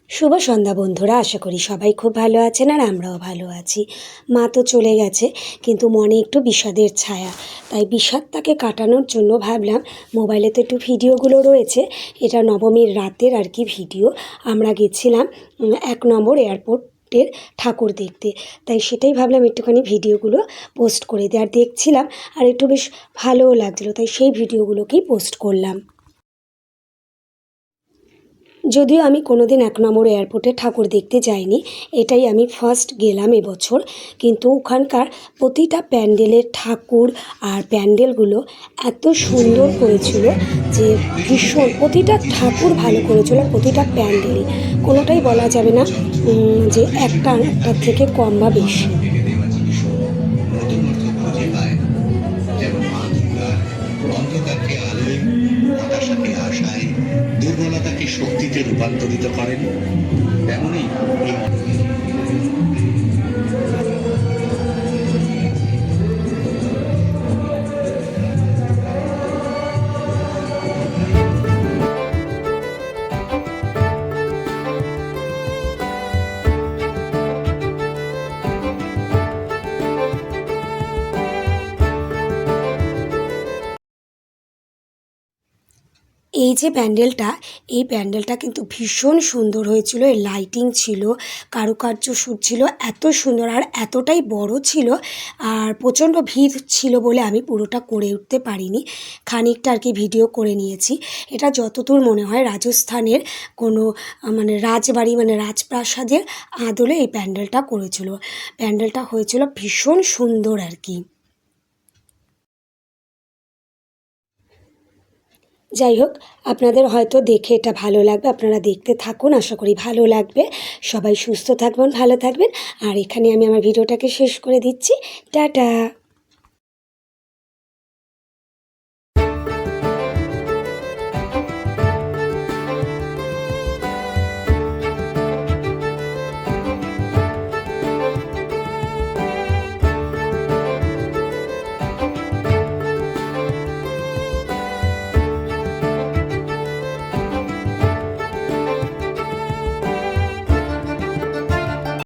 শুভ সন্ধ্যা বন্ধুরা, আশা করি সবাই খুব ভালো আছেন আর আমরাও ভালো আছি। মা তো চলে গেছে, কিন্তু মনে একটু বিষাদের ছায়া। তাই বিষাদটাকে কাটানোর জন্য ভাবলাম মোবাইলে তো একটু ভিডিওগুলো রয়েছে, এটা নবমীর রাতের আর কি ভিডিও। আমরা গেছিলাম 1 নম্বর এয়ারপোর্টের ঠাকুর দেখতে, তাই সেটাই ভাবলাম একটুখানি ভিডিওগুলো পোস্ট করে দিই। আর দেখছিলাম আর একটু বেশ ভালোও লাগছিলো, তাই সেই ভিডিওগুলোকেই পোস্ট করলাম। যদিও আমি কোনোদিন 1 নম্বর এয়ারপোর্টে ঠাকুর দেখতে যাইনি, এটাই আমি ফার্স্ট গেলাম এবছর। কিন্তু ওখানকার প্রতিটা প্যান্ডেলের ঠাকুর আর প্যান্ডেলগুলো এত সুন্দর করেছিল যে ভীষণ, প্রতিটা ঠাকুর ভালো করেছিল, প্রতিটা প্যান্ডেলই কোনোটাই বলা যাবে না যে একটার থেকে কম বা বেশি। অন্ধকারকে আলোয়, হতাশাকে আশায়, দুর্বলতাকে শক্তিতে রূপান্তরিত করেন। তেমনই এই যে প্যান্ডেলটা, এই প্যান্ডেলটা কিন্তু ভীষণ সুন্দর হয়েছিল। এর লাইটিং ছিল, কারুকার্য ছিল এত সুন্দর আর এতটাই বড় ছিল। আর প্রচণ্ড ভিড় ছিল বলে আমি পুরোটা করে উঠতে পারিনি, খানিকটা আর কি ভিডিও করে নিয়েছি। এটা যতদূর মনে হয় রাজস্থানের কোনো মানে রাজবাড়ি, মানে রাজপ্রাসাদের আদলে এই প্যান্ডেলটা করেছিল। প্যান্ডেলটা হয়েছিল ভীষণ সুন্দর আর কি। যাই হোক, আপনাদের হয়তো দেখে এটা ভালো লাগবে, আপনারা দেখতে থাকুন, আশা করি ভালো লাগবে। সবাই সুস্থ থাকবেন, ভালো থাকবেন। আর এখানে আমি আমার ভিডিওটাকে শেষ করে দিচ্ছি। টাটা।